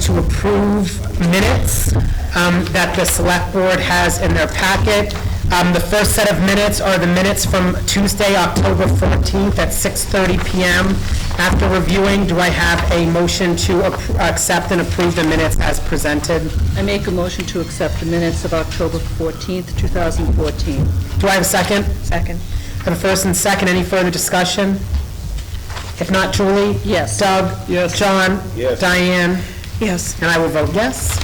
to approve minutes that the Select Board has in their packet. The first set of minutes are the minutes from Tuesday, October 14th at 6:30 p.m. After reviewing, do I have a motion to accept and approve the minutes as presented? I make a motion to accept the minutes of October 14th, 2014. Do I have a second? Second. I have a first and second. Any further discussion? If not, Julie? Yes. Doug? Yes. John? Yes. Diane? Yes. And I will vote yes.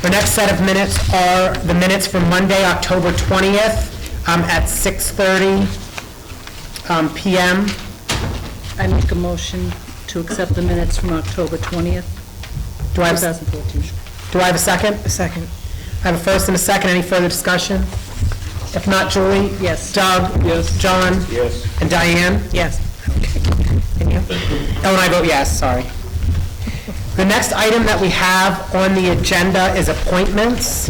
The next set of minutes are the minutes from Monday, October 20th at 6:30 p.m. I make a motion to accept the minutes from October 20th, Do I have 2014. Do I have a second? A second. I have a first and a second. Any further discussion? If not, Julie? Yes. Doug? Yes. John? Yes. And Diane? Yes. And you? Oh, and I vote yes, sorry. The next item that we have on the agenda is appointments.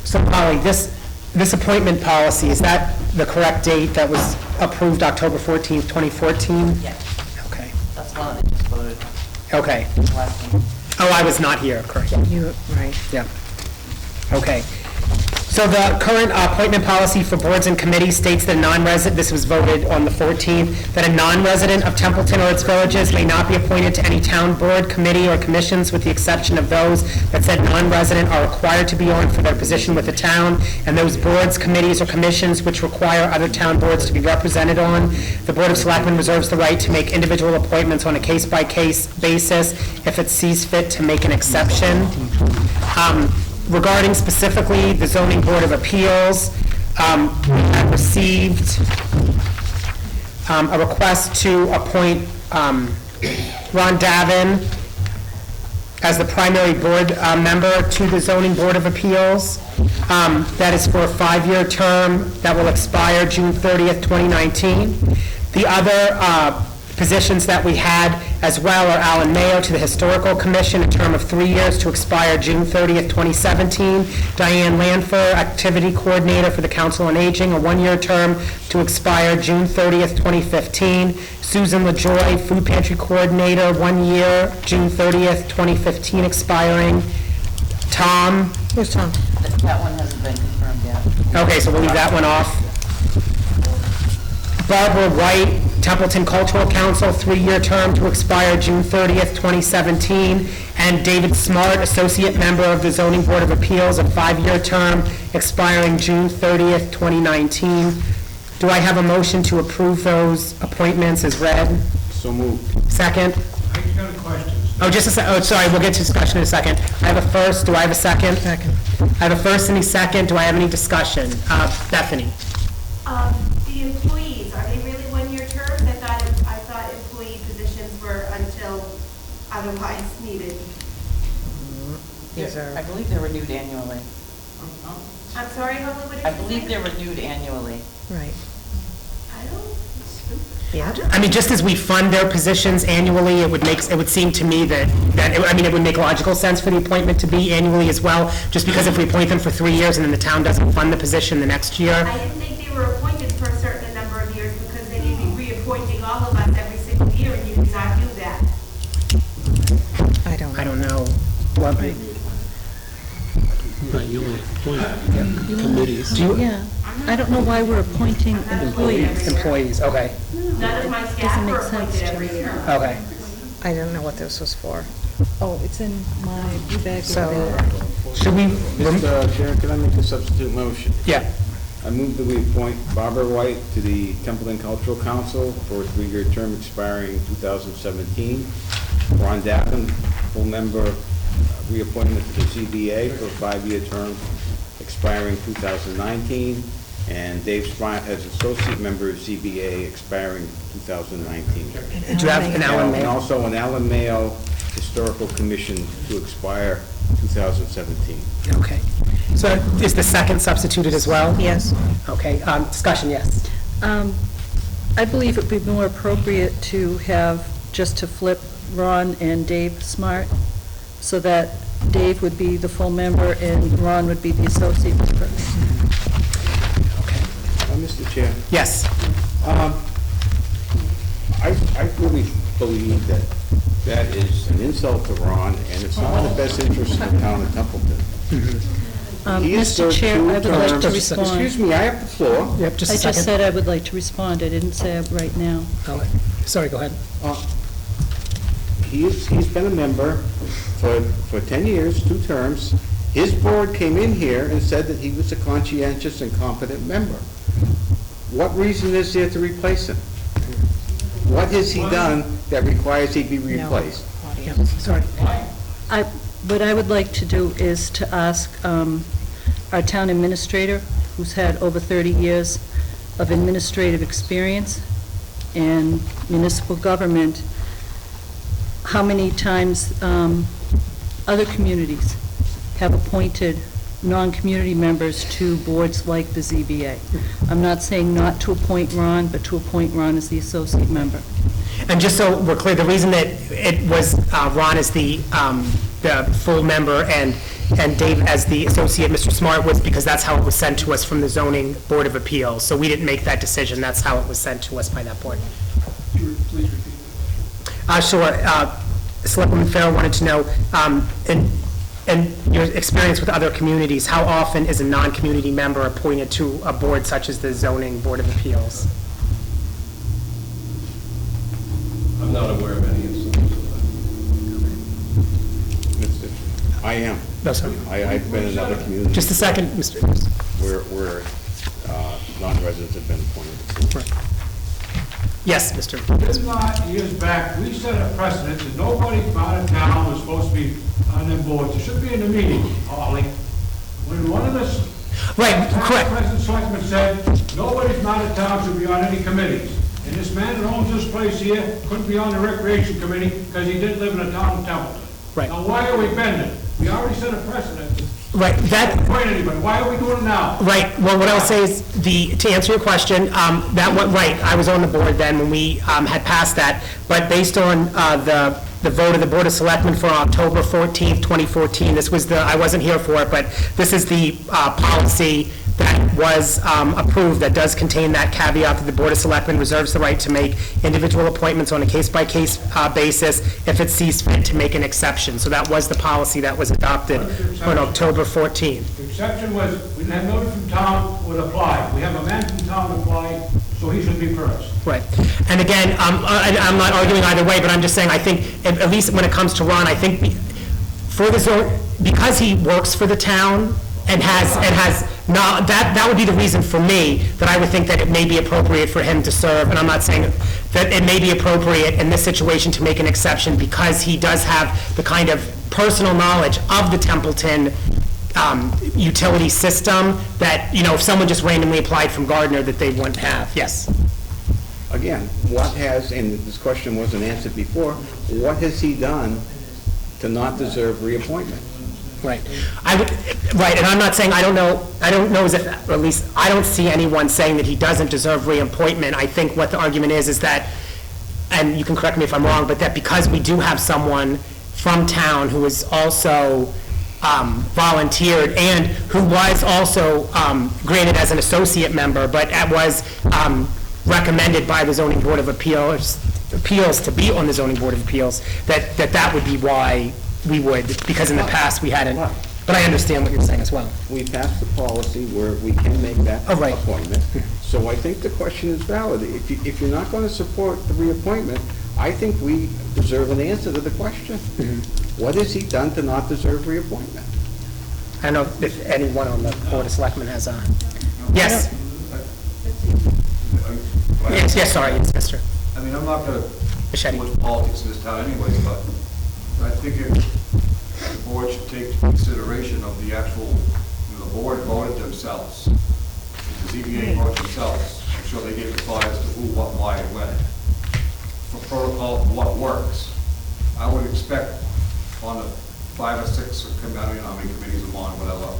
So Polly, this appointment policy, is that the correct date that was approved October 14th, 2014? Yeah, Okay, that's one that just voted okay. last week. Oh, I was not here, correct. Right. Yeah. Okay. So the current appointment policy for boards and committees states that this was voted on the 14th, that a non-resident of Templeton or its villages may not be appointed to any town board, committee, or commissions with the exception of those that said non-resident are required to be on for their position with the town, and those boards, committees, or commissions which require other town boards to be represented on. The Board of Selectmen reserves the right to make individual appointments on a case-by-case basis if it sees fit to make an exception. Regarding specifically the Zoning Board of Appeals, we have received a request to appoint Ron Davin as the primary board member to the Zoning Board of Appeals. That is for a 5-year term that will expire June 30th, 2019. The other positions that we had as well are Alan Mayo to the Historical Commission, a term of 3 years to expire June 30th, 2017. Diane Lanfer, Activity Coordinator for the Council on Aging, a 1-year term to expire June 30th, 2015. Susan LaJoy, Food Pantry Coordinator, 1 year, June 30th, 2015 expiring. Tom? Who's Tom? That one hasn't been confirmed yet. Okay, so we'll leave that one off. Barbara White, Templeton Cultural Council, 3-year term to expire June 30th, 2017. And David Smart, Associate Member of the Zoning Board of Appeals, a 5-year term expiring June 30th, 2019. Do I have a motion to approve those appointments as read? So moved. Second? I got a question. Oh, just a second. Oh, sorry, we'll get to discussion in a second. I have a first. Do I have a second? Second. I have a first and a second. Do I have any discussion? Bethany? The employees, are they really 1-year terms? I thought employee positions were until otherwise needed. I believe they're renewed annually. I'm sorry, Holly, what did you I say? believe they're renewed annually. Right. I don't. Yeah. I mean, just as we fund their positions annually, it would seem to me that it would make logical sense for the appointment to be annually as well, just because if we appoint them for 3 years and then the town doesn't fund the position the next year. I didn't think they were appointed for a certain number of years because then you'd be reappointing all of us every single year and you could not do that. I don't know. I don't know. What, Right, you only appoint committees. Yeah. I don't know why we're appointing employees. employees, okay, None of my Doesn't staff make were sense appointed to every me. year. okay. I don't know what this was for. Oh, it's in my blue bag. So, should we, Mr. Chair, can I make a substitute motion? yeah, I move that we appoint Barbara White to the Templeton Cultural Council for a 3-year term expiring 2017. Ron Davin, full member, reappointment to the ZBA for a 5-year term expiring 2019. And Dave Sprott as associate member of ZBA expiring 2019. do you have an Alan And Mayo? also an Alan Mayo Historical Commission to expire 2017. Okay. So is the second substituted as well? Yes. Okay, discussion, yes. I believe it would be more appropriate to have, just to flip Ron and Dave Smart, so that Dave would be the full member and Ron would be the associate member. Yes. I really believe that that is an insult to Ron, and it's not in the best interest of the town of Templeton. He has Mr. served Chair, two I would like to terms. respond. Excuse me, I have the floor. Yep, just a I second. just said I would like to respond. I didn't say right now. Oh, sorry, go ahead. He's been a member for 10 years, 2 terms. His board came in here and said that he was a conscientious and competent member. What reason is there to replace him? What has he done that requires he be replaced? Yeah, sorry. What I would like to do is to ask our town administrator, who's had over 30 years of administrative experience in municipal government, how many times other communities have appointed non-community members to boards like the ZBA. I'm not saying not to appoint Ron, but to appoint Ron as the associate member. And just so we're clear, the reason that it was Ron as the full member and Dave as the associate, Mr. Smart, was because that's how it was sent to us from the zoning board of appeals. So we didn't make that decision. That's how it was sent to us by that board. Please repeat the question. Sure. Selectwoman Farrell wanted to know, in your experience with other communities, how often is a non-community member appointed to a board such as the zoning board of appeals? I'm not aware of any instances of I am. No, sir. I've been in other communities. Just a second, Mr. Where non-residents have been appointed. Yes, Mr. This years back, we set a precedent that nobody from out of town was supposed to be on them boards. It should be in the meeting, Holly. When one of the Right, correct. President Selectman said, nobody from out of town should be on any committees. And this man that owns this place here couldn't be on the recreation committee because he didn't live in the town of Templeton. Right. Now, why are we bending? We already set a precedent. Right, that, Appoint anybody. Why are we doing it now? right, well, what I'll say is, to answer your question, right, I was on the board then when we had passed that, but based on the vote of the Board of Selectmen for October 14th, 2014, this was I wasn't here for it, but this is the policy that was approved that does contain that caveat that the Board of Selectmen reserves the right to make individual appointments on a case-by-case basis if it sees fit to make an exception. So that was the policy that was adopted on October 14th. The exception was, we didn't have nobody from town would apply. We have a man from town apply, so he should be first. Right. And again, I'm not arguing either way, but I'm just saying, I think, at least when it comes to Ron, I think for the zone, because he works for the town and has not, that would be the reason for me, that I would think that it may be appropriate for him to serve, and I'm not saying that it may be appropriate in this situation to make an exception, because he does have the kind of personal knowledge of the Templeton utility system that, if someone just randomly applied from Gardner, that they wouldn't have. Yes? Again, what has, and this question wasn't answered before, what has he done to not deserve reappointment? Right. Right, and I'm not saying, I don't know as if, or at least, I don't see anyone saying that he doesn't deserve reappointment. I think what the argument is that, and you can correct me if I'm wrong, but that because we do have someone from town who is also volunteered and who was also granted as an associate member, but was recommended by the Zoning Board of Appeals to be on the Zoning Board of Appeals, that would be why we would, because in the past we hadn't. But I understand what you're saying as well. We passed the policy where we can make that Oh, right. appointment. So I think the question is valid. If you're not going to support the reappointment, I think we deserve an answer to the question. What has he done to not deserve reappointment? I don't know if anyone on the Board of Selectmen has a, yes? Yes, sorry, yes, Mr. I mean, I'm not going to Machete. put politics in this town anyway, but I think the board should take into consideration of the actual, the board voted themselves. The ZBA voted themselves. I'm sure they gave a thought as to who, what, why, and when. For protocol, what works. I would expect on the 5 or 6, I don't know how many committees I'm on, whatever.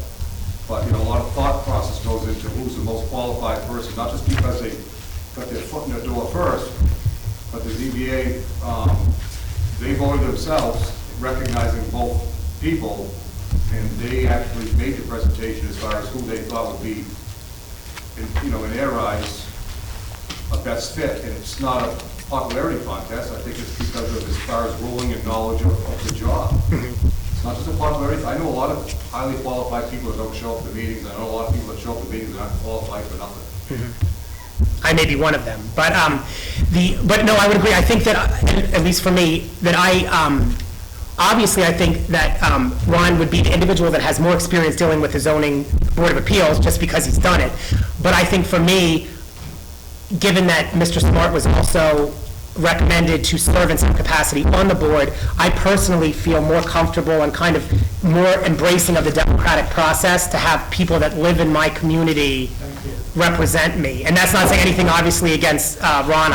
But, a lot of thought process goes into who's the most qualified person, not just because they got their foot in the door first, but the ZBA, they voted themselves, recognizing both people, and they actually made the presentation as far as who they thought would be, in their eyes, a best fit, and it's not a popularity contest. I think it's because of as far as ruling and knowledge of the job. It's not just a popularity. I know a lot of highly qualified people that don't show up to meetings. I know a lot of people that show up to meetings that aren't qualified for nothing. I may be one of them, but but no, I would agree. I think that, at least for me, that obviously, I think that Ron would be the individual that has more experience dealing with the zoning board of appeals, just because he's done it. But I think for me, given that Mr. Smart was also recommended to serve in some capacity on the board, I personally feel more comfortable and kind of more embracing of the democratic process to have people that live in my community represent me. And that's not saying anything, obviously, against Ron,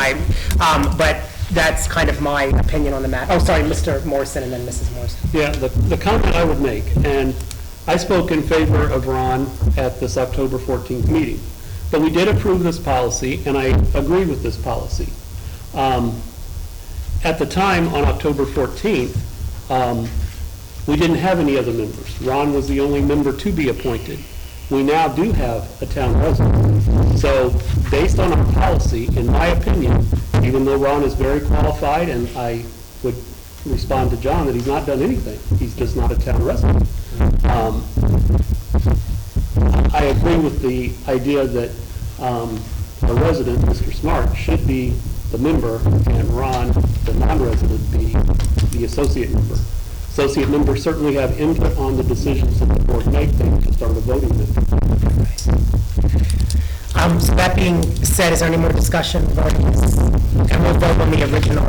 but that's kind of my opinion on the matter. Oh, sorry, Mr. Morrison and then Mrs. Morrison. Yeah, the comment I would make, and I spoke in favor of Ron at this October 14th meeting, but we did approve this policy, and I agree with this policy. At the time, on October 14th, we didn't have any other members. Ron was the only member to be appointed. We now do have a town resident. So, based on our policy, in my opinion, even though Ron is very qualified, and I would respond to John that he's not done anything, he's just not a town resident. I agree with the idea that a resident, Mr. Smart, should be the member, and Ron, the non-resident, be the associate member. Associate members certainly have input on the decisions that the board make. They just start a voting member. So that being said, is there any more discussion regarding this? And we'll vote on the original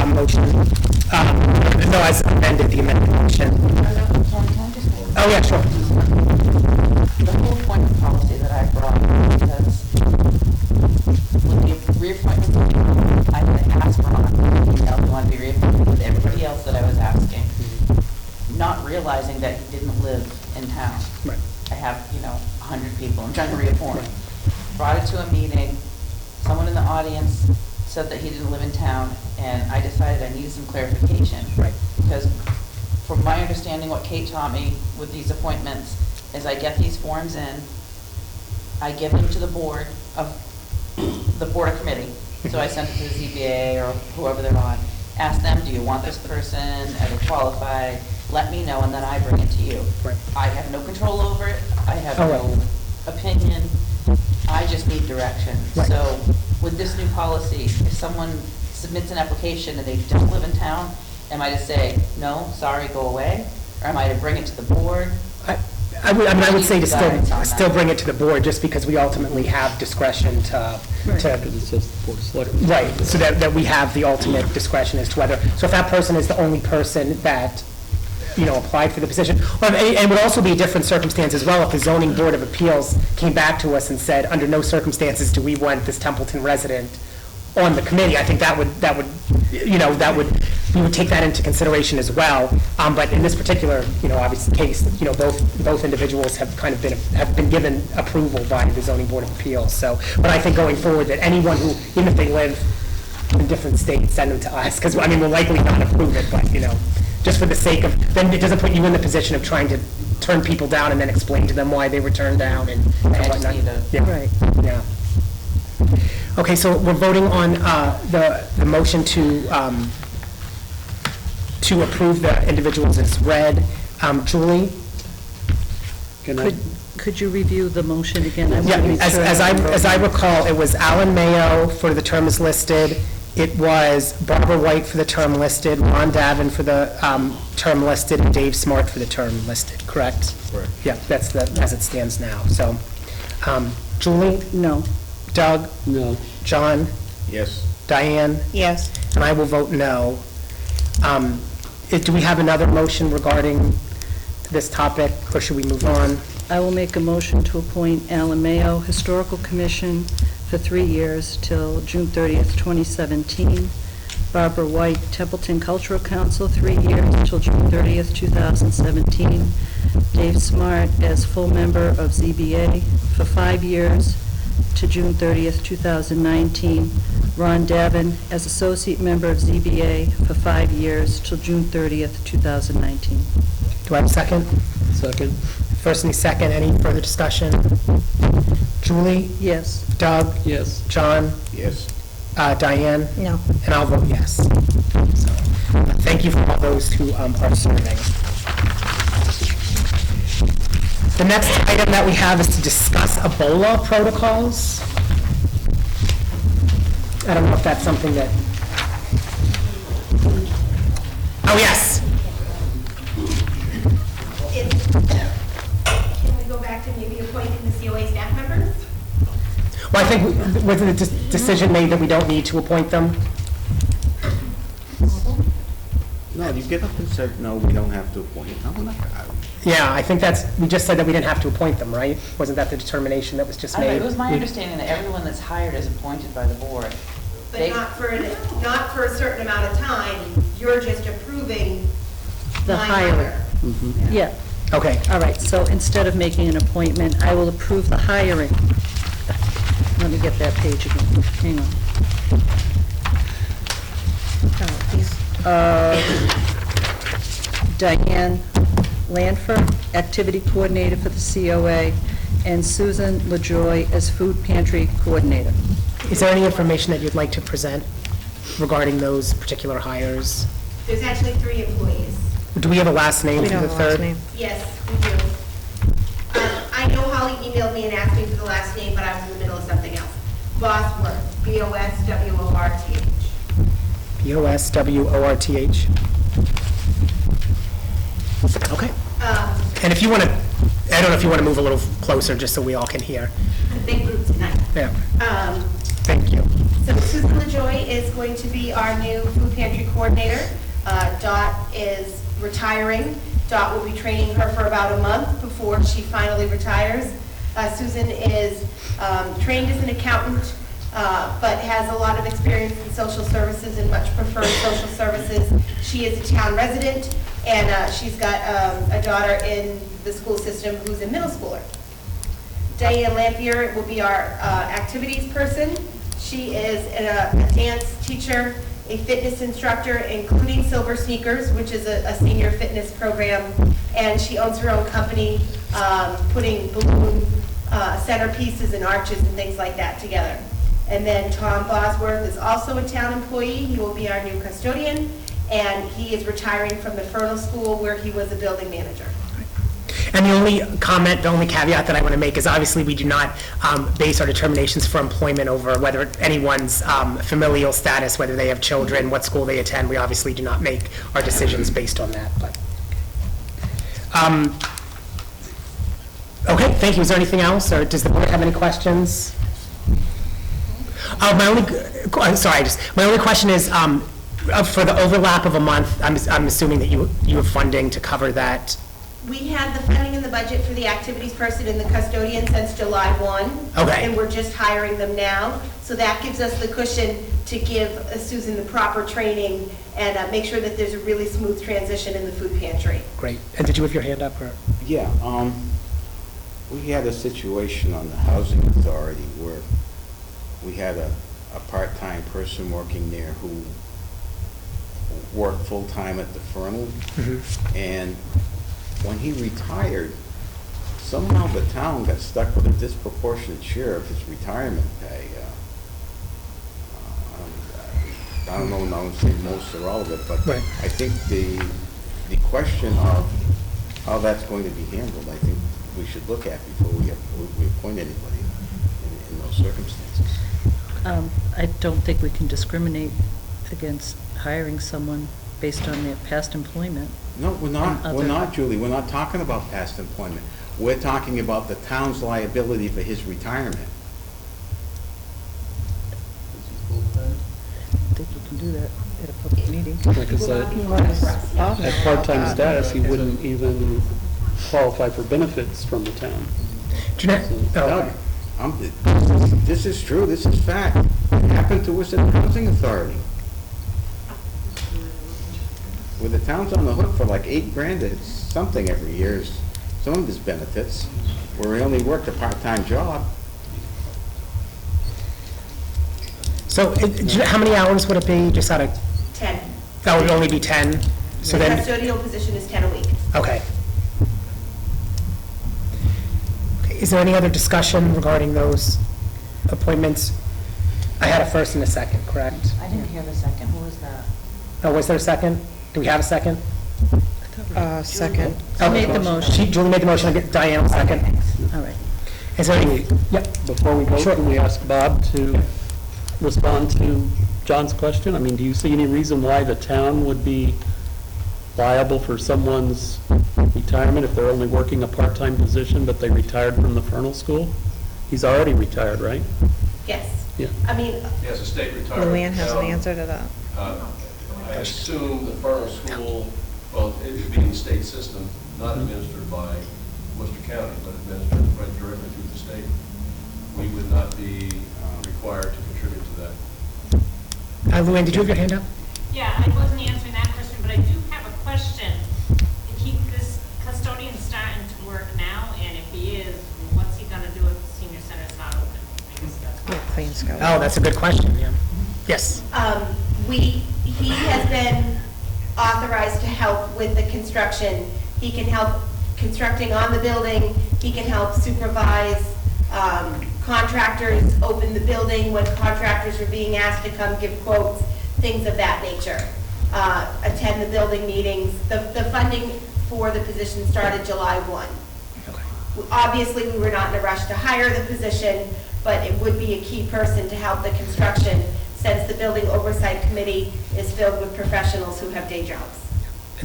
motion. No, as amended, the amended motion. Can I just? Oh, yeah, sure. The whole point of policy that I brought, because with the reappointments, I had asked Ron, you know, if you want to be reappointed with everybody else that I was asking, not realizing that he didn't live in town. Right. I have, 100 people I'm trying to reappoint. Brought it to a meeting, someone in the audience said that he didn't live in town, and I decided I needed some clarification. Right. Because from my understanding, what Kate taught me with these appointments is I get these forms in, I give them to the board of committee. So I send it to the ZBA or whoever they're on. Ask them, do you want this person? Are they qualified? Let me know, and then I bring it to you. Right. I have no control over it. I have Oh, no opinion. I just need direction. Right. So with this new policy, if someone submits an application and they don't live in town, am I to say, no, sorry, go away? Or am I to bring it to the board? I would say to Guidance on still that. bring it to the board, just because we ultimately have discretion to, Because it says the board of selectmen. right, so that we have the ultimate discretion as to whether, so if that person is the only person that, applied for the position, and it would also be a different circumstance as well if the zoning board of appeals came back to us and said, under no circumstances do we want this Templeton resident on the committee. I think we would take that into consideration as well. But in this particular, obvious case, both individuals have been given approval by the zoning board of appeals. So, but I think going forward that anyone who, even if they live in different states, send them to us, because, we'll likely not approve it, but, just for the sake of, then it doesn't put you in the position of trying to turn people down and then explain to them why they were turned down and I just whatnot. need to- Yeah. Right. Yeah. Okay, so we're voting on the motion to approve the individuals as read. Julie? Can I- Could you review the motion again? I Yeah, wanna make sure as I I'm recall, it was Alan Mayo for the term as listed. It was Barbara White for the term listed, Ron Davin for the term listed, and Dave Smart for the term listed, correct? Correct. Yeah, that's as it stands now. So, Julie? No. Doug? No. John? Yes. Diane? Yes. And I will vote no. Do we have another motion regarding this topic, or should we move on? I will make a motion to appoint Alan Mayo, Historical Commission, for 3 years till June 30th, 2017. Barbara White, Templeton Cultural Council, 3 years till June 30th, 2017. Dave Smart as full member of ZBA for 5 years to June 30th, 2019. Ron Davin as associate member of ZBA for 5 years till June 30th, 2019. Do I have a second? Second. First and second, any further discussion? Julie? Yes. Doug? Yes. John? Yes. Diane? No. And I'll vote yes. So, thank you for all those who are serving. The next item that we have is to discuss Ebola protocols. I don't know if that's something that... Oh, yes. Can we go back to maybe appointing the COA staff members? Well, I think, was the decision made that we don't need to appoint them? No, you get up and said, no, we don't have to appoint. No, we're not. Yeah, I think we just said that we didn't have to appoint them, right? Wasn't that the determination that was just I don't know, made? it was my understanding that everyone that's hired is appointed by the board. But They- not for a certain amount of time, you're just approving The my hiring. hire. Yeah, Okay, all right, so instead of making an appointment, I will approve the hiring. Let me get that page again, hang on. Diane Lanford, Activity Coordinator for the COA, and Susan LaJoy as Food Pantry Coordinator. is there any information that you'd like to present regarding those particular hires? There's actually 3 employees. Do we have a last name for the third? Yes, we do. I know Holly emailed me and asked me for the last name, but I was in the middle of something else. Bosworth, B-O-S-W-O-R-T-H. B-O-S-W-O-R-T-H. Okay. And if you want to, I don't know if you want to move a little closer, just so we all can hear. A big group tonight. Yeah, thank you. So Susan LaJoy is going to be our new food pantry coordinator. Dot is retiring. Dot will be training her for about a month before she finally retires. Susan is trained as an accountant, but has a lot of experience in social services and much prefers social services. She is a town resident, and she's got a daughter in the school system who's a middle schooler. Diane Lampier will be our activities person. She is a dance teacher, a fitness instructor, including Silver Sneakers, which is a senior fitness program, and she owns her own company, putting balloon centerpieces and arches and things like that together. And then Tom Bosworth is also a town employee. He will be our new custodian, and he is retiring from the Fernal School where he was a building manager. And the only comment, the only caveat that I want to make is obviously we do not base our determinations for employment over whether anyone's familial status, whether they have children, what school they attend. We obviously do not make our decisions based on that, but. Okay, thank you. Is there anything else, or does the board have any questions? My only question is, for the overlap of a month, I'm assuming that you have funding to cover that. We had the funding in the budget for the activities person and the custodian since July 1. Okay. And we're just hiring them now. So that gives us the cushion to give Susan the proper training and make sure that there's a really smooth transition in the food pantry. Great. And did you have your hand up, or? Yeah, we had a situation on the housing authority where we had a part-time person working there who worked full-time at the Fernal. And when he retired, somehow the town got stuck with a disproportionate share of his retirement pay. I don't know, I don't say most or all of it, but Right. I think the question of how that's going to be handled, I think we should look at before we appoint anybody in those circumstances. I don't think we can discriminate against hiring someone based on their past employment. No, we're not, And we're other- not, Julie, we're not talking about past employment. We're talking about the town's liability for his retirement. I think you can do that at a public meeting. Like I said, at part-time status, he wouldn't even qualify for benefits from the town. Jeanette? Oh, okay. This is true, this is fact. It happened to us at the housing authority. Where the town's on the hook for like $8,000, it's something every year, some of his benefits, where he only worked a part-time job. So, how many hours would it be, just out of, 10. that would only be 10? So The then, custodial position is 10 a week. okay. Is there any other discussion regarding those appointments? I had a first and a second, correct? I didn't hear the second, who was that? Oh, was there a second? Do we have a second? Second. I made the motion. Julie made the motion, I get Diane a second. All right. Is there any, yep, Before we vote, Sure. can we ask Bob to respond to John's question? I mean, do you see any reason why the town would be liable for someone's retirement if they're only working a part-time position, but they retired from the Fernal School? He's already retired, right? Yes. Yeah. I mean, He has a state retirement. Luann has an answer to that. I assume the Fernal School, well, it would be in the state system, not administered by Worcester County, but administered right directly through the state. We would not be required to contribute to that. Luann, did you have your hand up? Yeah, I wasn't answering that question, but I do have a question. This custodian starting to work now, and if he is, what's he gonna do if the senior center's not open? I guess that's Yeah, clean scope. Oh, that's a good question, yeah. Yes. he has been authorized to help with the construction. He can help constructing on the building, he can help supervise contractors open the building when contractors are being asked to come give quotes, things of that nature. Attend the building meetings. The funding for the position started July 1. Obviously, we were not in a rush to hire the position, but it would be a key person to help the construction since the building oversight committee is filled with professionals who have day jobs.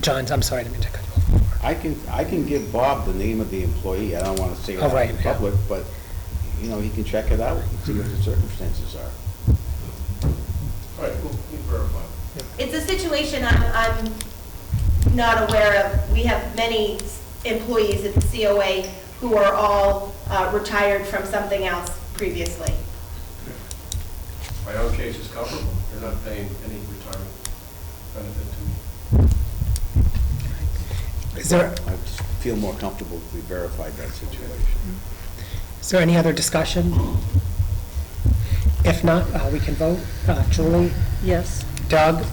John, I'm sorry, I didn't mean to cut you off. I can give Bob the name of the employee. I don't want to say it Oh, out right, in yeah. public, but, you know, he can check it out and see what the circumstances are. All right, we'll verify. It's a situation I'm not aware of. We have many employees at the COA who are all retired from something else previously. My own case is comparable. They're not paying any retirement benefit to me. Is there, I just feel more comfortable if we verified that situation. is there any other discussion? If not, we can vote. Julie, Yes. Doug,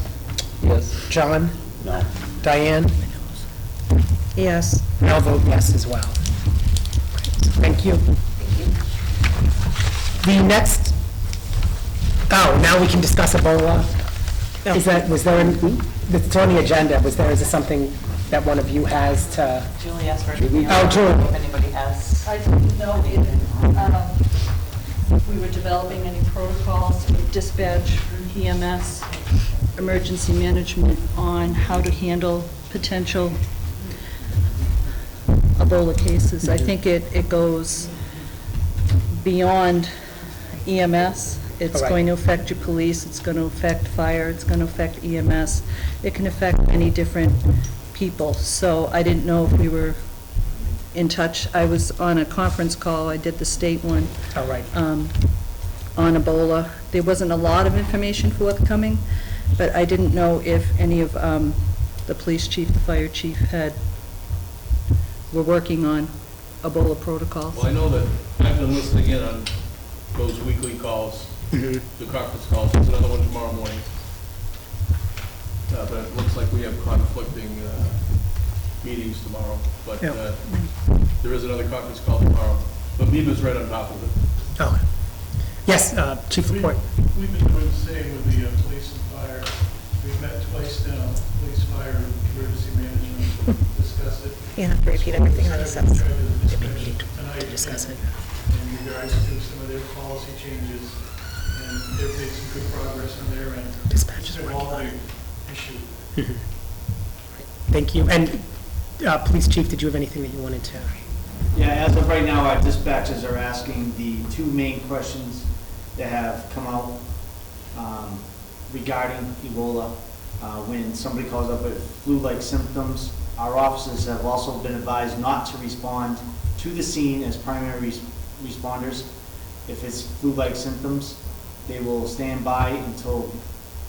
Yes. John, No. Diane, Yes. and I'll vote yes as well. Thank you. The next, now we can discuss Ebola. Is that, was there, it's on the agenda, is this something that one of you has to? Julie asked for it. Oh, Julie. If anybody has. I didn't know if we were developing any protocols with dispatch, EMS, emergency management on how to handle potential Ebola cases. I think it goes beyond EMS. It's All right. going to affect your police, it's going to affect fire, it's going to affect EMS. It can affect many different people. So I didn't know if we were in touch. I was on a conference call, I did the state one, All right. on Ebola. There wasn't a lot of information forthcoming, but I didn't know if any of the police chief, the fire chief were working on Ebola protocols. Well, I know that I've been listening in on those weekly calls, the conference calls. There's another one tomorrow morning. But it looks like we have conflicting meetings tomorrow. But Yeah. there is another conference call tomorrow. But MEBA's right on top of it. Oh, yes, Chief Report. We've been doing the same with the police and fire. We've met twice now, police, fire, and emergency management, to discuss it. You have to repeat everything that he says. Tonight, Discuss it. in regards to some of their policy changes, and they've made some good progress on their end. Dispatch is It's an working on it. evolving issue. Thank you. And Police Chief, did you have anything that you wanted to? Yeah, as of right now, our dispatchers are asking the two main questions that have come out regarding Ebola. When somebody calls up with flu-like symptoms, our officers have also been advised not to respond to the scene as primary responders. If it's flu-like symptoms, they will stand by until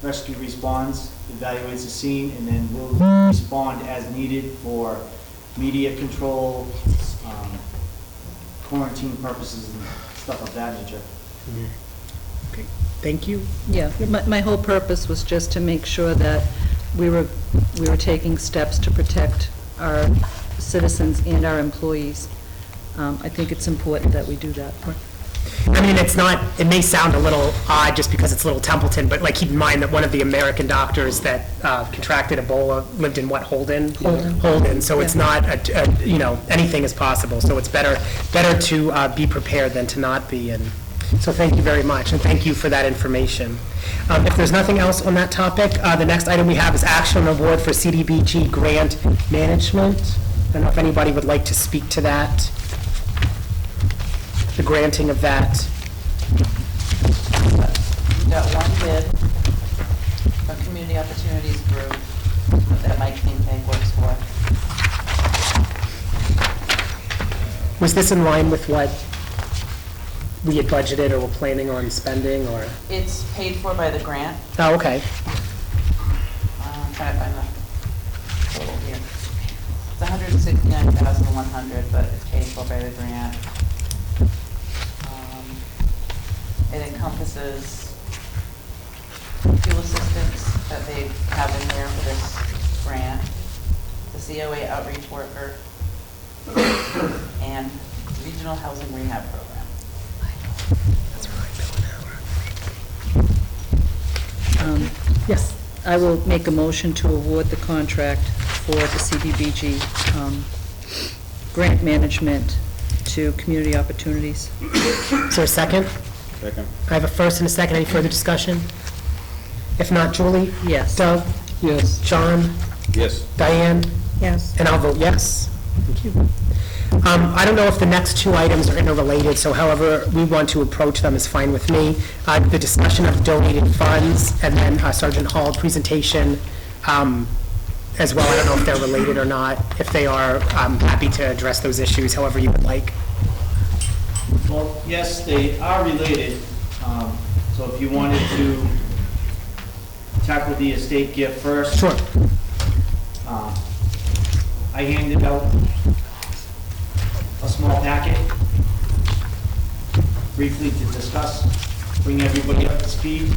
rescue responds, evaluates the scene, and then will respond as needed for media control, quarantine purposes, and stuff of that nature. Okay, thank you. Yeah, my whole purpose was just to make sure that we were taking steps to protect our citizens and our employees. I think it's important that we do that. I mean, it's not, it may sound a little odd just because it's Little Templeton, but like, keep in mind that one of the American doctors that contracted Ebola lived in what, Holden? Holden, so it's not, you know, anything is possible, so it's better to be prepared than to not be, and so thank you very much, and thank you for that information. If there's nothing else on that topic, the next item we have is action on award for CDBG grant management. I don't know if anybody would like to speak to that, the granting of that. We got one bid from Community Opportunities Group that Mike Kingpay works for. Was this in line with what we had budgeted or were planning on spending, or? It's paid for by the grant. Oh, okay. I'm trying to find the total here. It's $169,100, but it's paid for by the grant. It encompasses fuel assistance that they have in there for this grant, the COA outreach worker, and regional housing rehab program. Yes. I will make a motion to award the contract for the CDBG grant management to Community Opportunities. Is there a second? Second. I have a first and a second. Any further discussion? If not, Julie? Yes. Doug? Yes. John? Yes. Diane? Yes. And I'll vote yes. Thank you. I don't know if the next two items are interrelated, so however we want to approach them is fine with me. The discussion of donated funds, and then Sergeant Hall presentation as well. I don't know if they're related or not. If they are, I'm happy to address those issues however you would like. Well, yes, they are related. So if you wanted to tackle the estate gift first. Sure. I handed out a small packet briefly to discuss, bring everybody up to speed.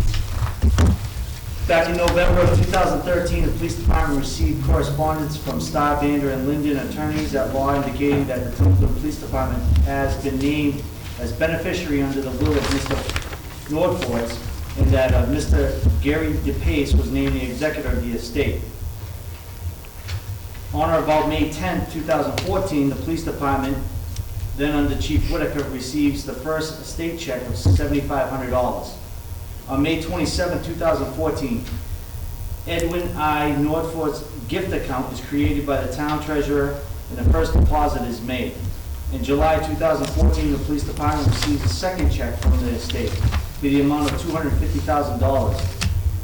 Back in November of 2013, the police department received correspondence from Starr, Vander, and Linden attorneys at law indicating that the Templeton Police Department has been named as beneficiary under the will of Mr. Nordfort's, and that Mr. Gary DePace was named the executor of the estate. On or about May 10, 2014, the police department, then under Chief Whitaker, receives the first estate check of $7,500. On May 27, 2014, Edwin I. Nordfort's gift account is created by the town treasurer, and the first deposit is made. In July 2014, the police department receives a second check from the estate for the amount of $250,000,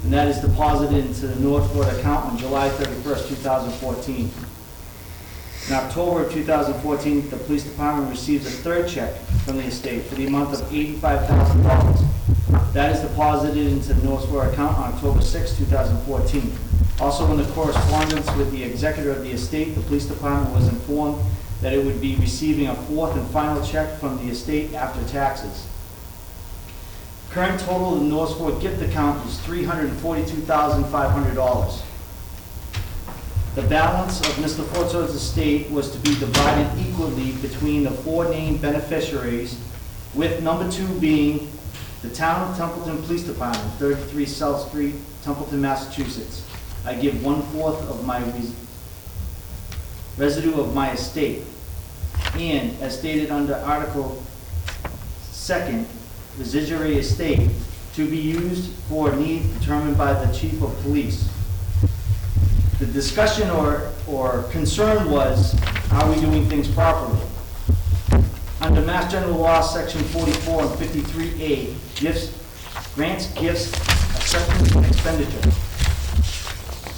and that is deposited into the Nordfort account on July 31st, 2014. In October of 2014, the police department receives a third check from the estate for the amount of $85,000. That is deposited into the Nordfort account on October 6, 2014. Also in the correspondence with the executor of the estate, the police department was informed that it would be receiving a fourth and final check from the estate after taxes. Current total of the Northport gift account is $342,500. The balance of Mr. Fortso's estate was to be divided equally between the four named beneficiaries, with number 2 being the Town of Templeton Police Department, 33 South Street, Templeton, Massachusetts. I give 1/4 of my residue of my estate. And as stated under Article 2nd, residuary estate to be used for need determined by the Chief of Police. The discussion or concern was, are we doing things properly? Under Mass General Law, Section 44 and 53A, grants, gifts, acceptance, and expenditure.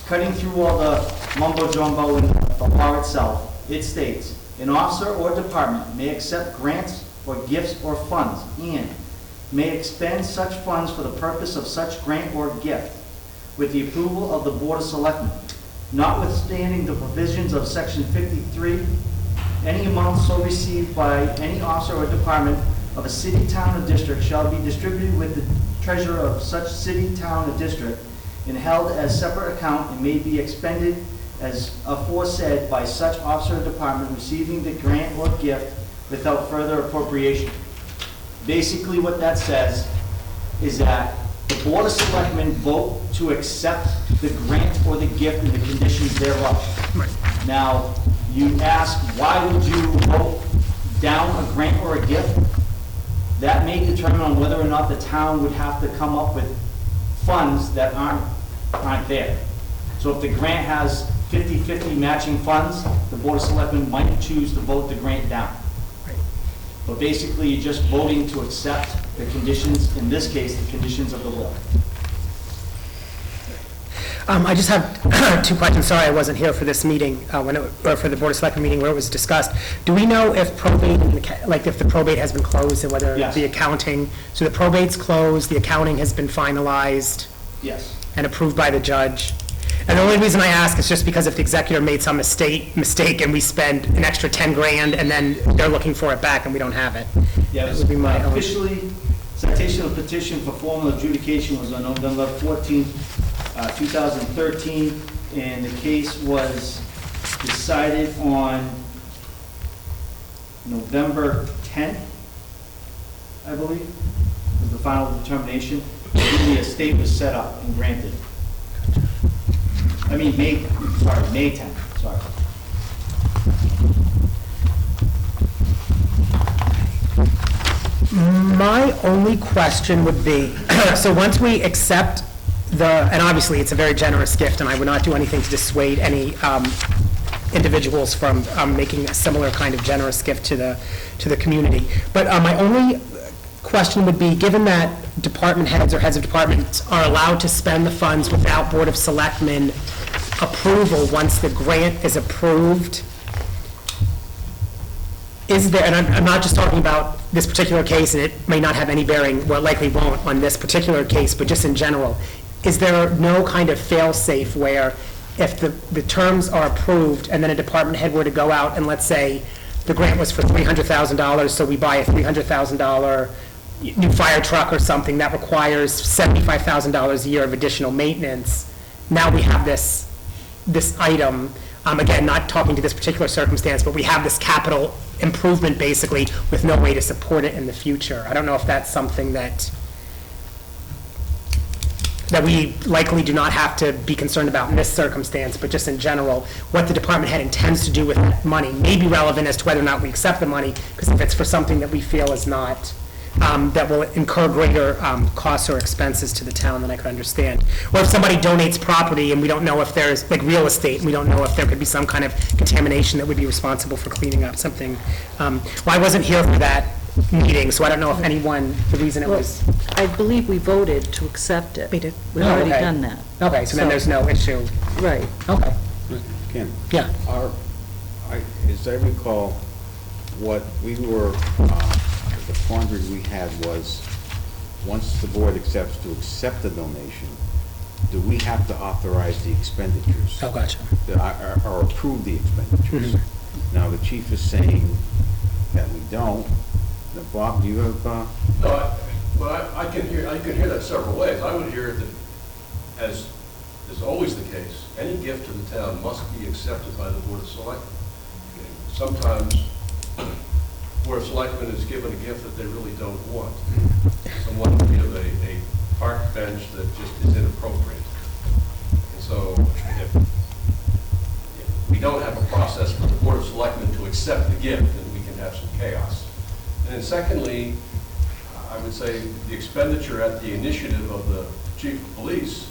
Cutting through all the mumbo-jumbo in the law itself, it states, an officer or department may accept grants or gifts or funds and may expend such funds for the purpose of such grant or gift with the approval of the Board of Selectmen. Notwithstanding the provisions of Section 53, any amount so received by any officer or department of a city, town, or district shall be distributed with the treasurer of such city, town, or district and held as separate account and may be expended as aforesaid by such officer or department receiving the grant or gift without further appropriation. Basically, what that says is that the Board of Selectmen vote to accept the grant or the gift and the conditions thereof. Now, you ask, why would you vote down a grant or a gift? That may determine on whether or not the town would have to come up with funds that aren't there. So if the grant has 50-50 matching funds, the Board of Selectmen might choose to vote the grant down. But basically, you're just voting to accept the conditions, in this case, the conditions of the law. I just have two questions. Sorry, I wasn't here for this meeting, or for the Board of Selectmen meeting where it was discussed. Do we know if probate, like if the probate has been closed and whether Yes. the accounting, so the probate's closed, the accounting has been finalized Yes. and approved by the judge? And the only reason I ask is just because if the executor made some mistake and we spend an extra 10 grand and then they're looking for it back and we don't have it. That Yes. would be my own. Officially, citation of petition for formal adjudication was on November 14th, 2013, and the case was decided on November 10th, I believe, was the final determination. The estate was set up and granted. I mean, May 10th, sorry. My only question would be, so once we accept and obviously it's a very generous gift, and I would not do anything to dissuade any individuals from making a similar kind of generous gift to the community. But my only question would be, given that department heads or heads of departments are allowed to spend the funds without Board of Selectmen approval once the grant is approved, is there, and I'm not just talking about this particular case, and it may not have any bearing, well, it likely won't on this particular case, but just in general, is there no kind of fail-safe where if the terms are approved and then a department head were to go out and let's say the grant was for $300,000, so we buy a $300,000 new fire truck or something that requires $75,000 a year of additional maintenance, now we have this item, again, not talking to this particular circumstance, but we have this capital improvement basically with no way to support it in the future. I don't know if that's something that we likely do not have to be concerned about in this circumstance, but just in general, what the department head intends to do with that money may be relevant as to whether or not we accept the money, because if it's for something that we feel is not, that will incur greater costs or expenses to the town, then I could understand. Or if somebody donates property and we don't know if there's, like real estate, and we don't know if there could be some kind of contamination that would be responsible for cleaning up something. Well, I wasn't here for that meeting, so I don't know if anyone, the reason it was. I believe we voted to accept it. We did. We've Oh, already okay. done that. Okay, so then there's no issue. Right. Okay, Ken? yeah. As I recall, what we were, the quandary we had was, once the board accepts to accept the donation, do we have to authorize the expenditures? Oh, gotcha. Or approve the expenditures? Now, the chief is saying that we don't. Now, Bob, do you have, No, I can hear that several ways. I would hear it that, as is always the case, any gift to the town must be accepted by the Board of Selectmen. Sometimes, Board of Selectmen is given a gift that they really don't want. Someone will give a park bench that just is inappropriate. And so, if we don't have a process for the Board of Selectmen to accept the gift, then we can have some chaos. And then secondly, I would say the expenditure at the initiative of the chief of police,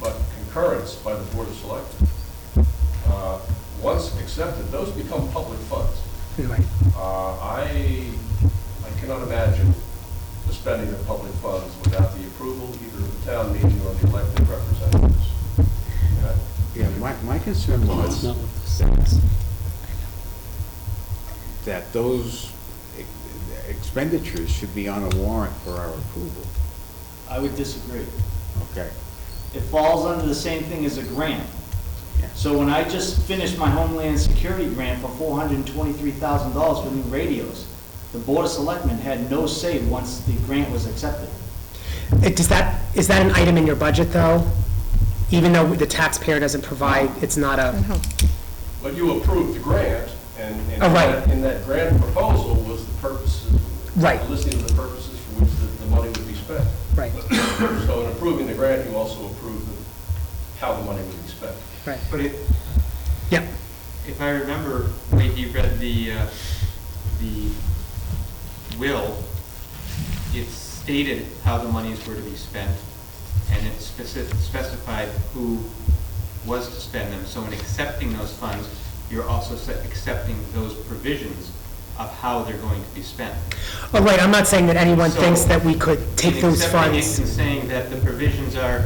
but concurrence by the Board of Selectmen, once accepted, those become public funds. Right. I cannot imagine the spending of public funds without the approval either of the town meeting or the elected representatives. yeah, my concern was that those expenditures should be on a warrant for our approval. I would disagree. Okay. It falls under the same thing as a grant. Yeah. So when I just finished my Homeland Security grant for $423,000 for new radios, the Board of Selectmen had no say once the grant was accepted. Is that an item in your budget, though? Even though the taxpayer doesn't provide, it's not a, But you approved the grant, And Oh, right. in that grant proposal was the purposes, Right. the listing of the purposes for which the money would be spent. Right, So in approving the grant, you also approved how the money would be spent. right. But Yep. if I remember the way he read the will, it stated how the monies were to be spent, and it specified who was to spend them. So in accepting those funds, you're also accepting those provisions of how they're going to be spent. Oh, right, I'm not saying that anyone So, thinks that we could take in those accepting it funds. and saying that the provisions are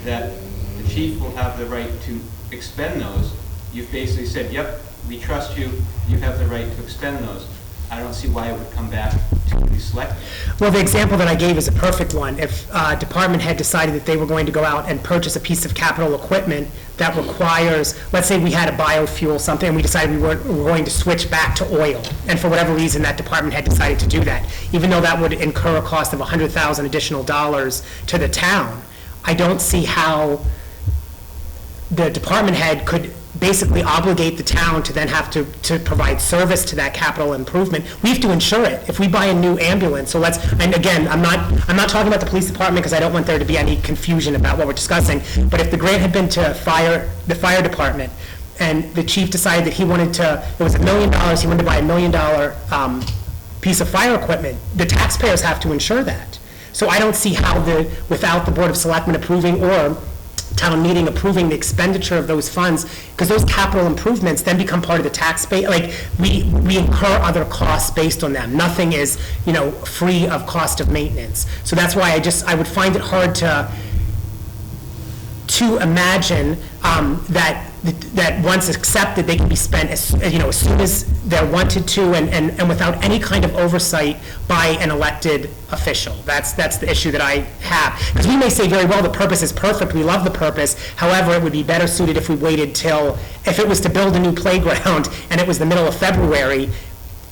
that the chief will have the right to expend those, you've basically said, yep, we trust you, you have the right to expend those. I don't see why it would come back to the select. Well, the example that I gave is a perfect one. If a department had decided that they were going to go out and purchase a piece of capital equipment that requires, let's say we had a biofuel something, and we decided we were going to switch back to oil, and for whatever reason, that department had decided to do that, even though that would incur a cost of $100,000 additional dollars to the town, I don't see how the department head could basically obligate the town to then have to provide service to that capital improvement. We have to insure it. If we buy a new ambulance, so let's, and again, I'm not talking about the police department because I don't want there to be any confusion about what we're discussing, but if the grant had been to the fire department, and the chief decided that he wanted to, it was $1 million, he wanted to buy $1 million piece of fire equipment, the taxpayers have to insure that. So I don't see how without the Board of Selectmen approving or town meeting approving the expenditure of those funds, because those capital improvements then become part of the tax base, like, we incur other costs based on them. Nothing is, free of cost of maintenance. So that's why I would find it hard to imagine that once accepted, they can be spent as soon as they're wanted to and without any kind of oversight by an elected official. That's the issue that I have. Because we may say very well, the purpose is perfect, we love the purpose, however, it would be better suited if we waited till, if it was to build a new playground and it was the middle of February,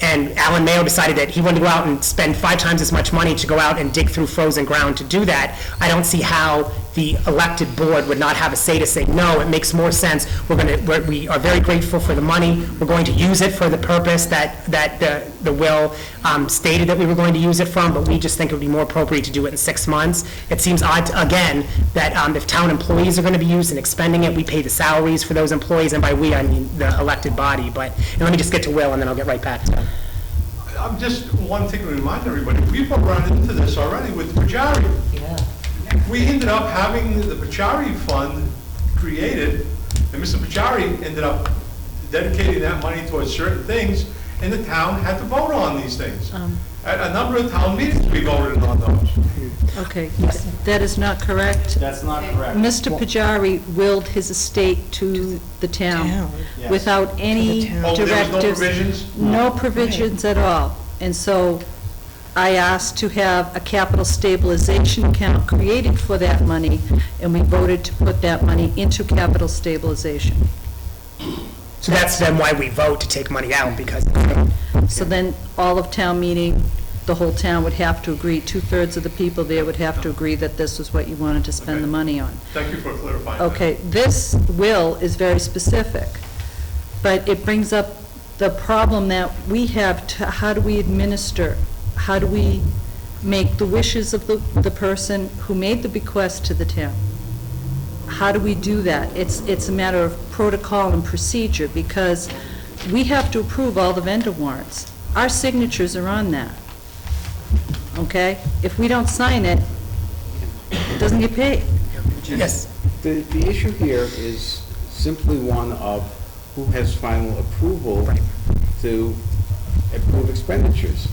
and Alan Mayo decided that he wanted to go out and spend 5 times as much money to go out and dig through frozen ground to do that, I don't see how the elected board would not have a say to say, no, it makes more sense, we are very grateful for the money, we're going to use it for the purpose that the will stated that we were going to use it from, but we just think it would be more appropriate to do it in 6 months. It seems odd, again, that if town employees are going to be used and expending it, we pay the salaries for those employees, and by we, I mean the elected body. And let me just get to Will, and then I'll get right back to him. I'm just one thing to remind everybody, we've run into this already with Pajari. Yeah. We ended up having the Pajari fund created, and Mr. Pajari ended up dedicating that money towards certain things, and the town had to vote on these things. At a number of town meetings, we voted on those. Okay, that is not correct. That's not correct. Mr. Pajari willed his estate to the town Yes. without any Oh, there was no directives. provisions? No provisions at all. And so I asked to have a capital stabilization account created for that money, and we voted to put that money into capital stabilization. So that's then why we vote to take money out, because, So then all of town meeting, the whole town would have to agree, 2/3 of the people there would have to agree that this was what you wanted to spend the Okay. money on. Thank you for clarifying that. Okay, this will is very specific, but it brings up the problem that we have, to how do we administer, how do we make the wishes of the person who made the bequest to the town? How do we do that? It's a matter of protocol and procedure, because we have to approve all the vendor warrants. Our signatures are on that, okay? If we don't sign it, it doesn't get paid. yes. The issue here is simply one of who has final approval to approve expenditures.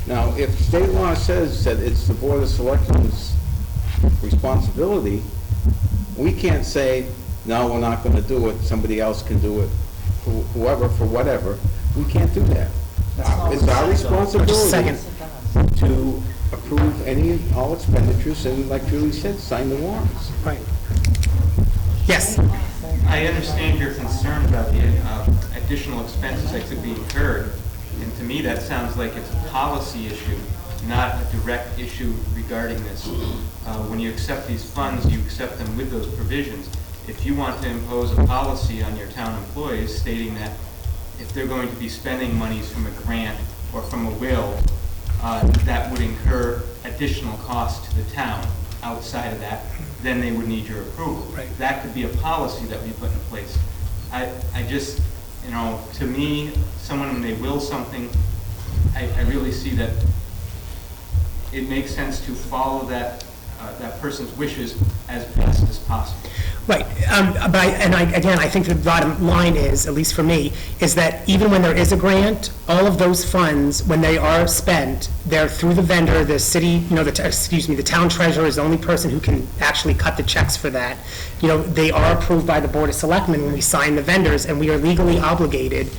Now, if state law says that it's the Board of Selectmen's responsibility, we can't say, no, we're not going to do it, somebody else can do it, whoever, for whatever. We can't do that. It's our responsibility Second. to approve any and all expenditures, and like Julie said, sign the warrants. Right. Yes. I understand your concern about the additional expenses that could be incurred, and to me, that sounds like it's a policy issue, not a direct issue regarding this. When you accept these funds, you accept them with those provisions. If you want to impose a policy on your town employees stating that if they're going to be spending monies from a grant or from a will, that would incur additional costs to the town outside of that, then they would need your approval. Right. That could be a policy that we put in place. I just, you know, to me, someone, when they will something, I really see that it makes sense to follow that person's wishes as best as possible. Right, again, I think the bottom line is, at least for me, is that even when there is a grant, all of those funds, when they are spent, they're through the vendor, the city, you know, the town treasurer is the only person who can actually cut the checks for that. You know, they are approved by the Board of Selectmen when we sign the vendors, and we are legally obligated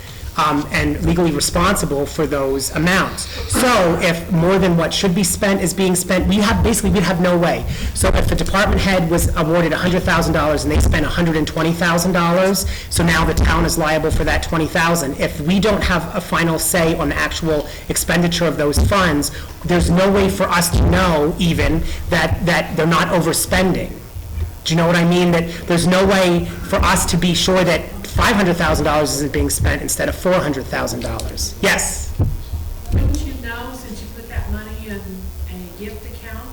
and legally responsible for those amounts. So if more than what should be spent is being spent, we'd have no way. So if a department head was awarded $100,000 and they spent $120,000, so now the town is liable for that $20,000. If we don't have a final say on the actual expenditure of those funds, there's no way for us to know even that they're not overspending. Do you know what I mean? That there's no way for us to be sure that $500,000 isn't being spent instead of $400,000. Yes? Wouldn't you know, since you put that money in a gift account,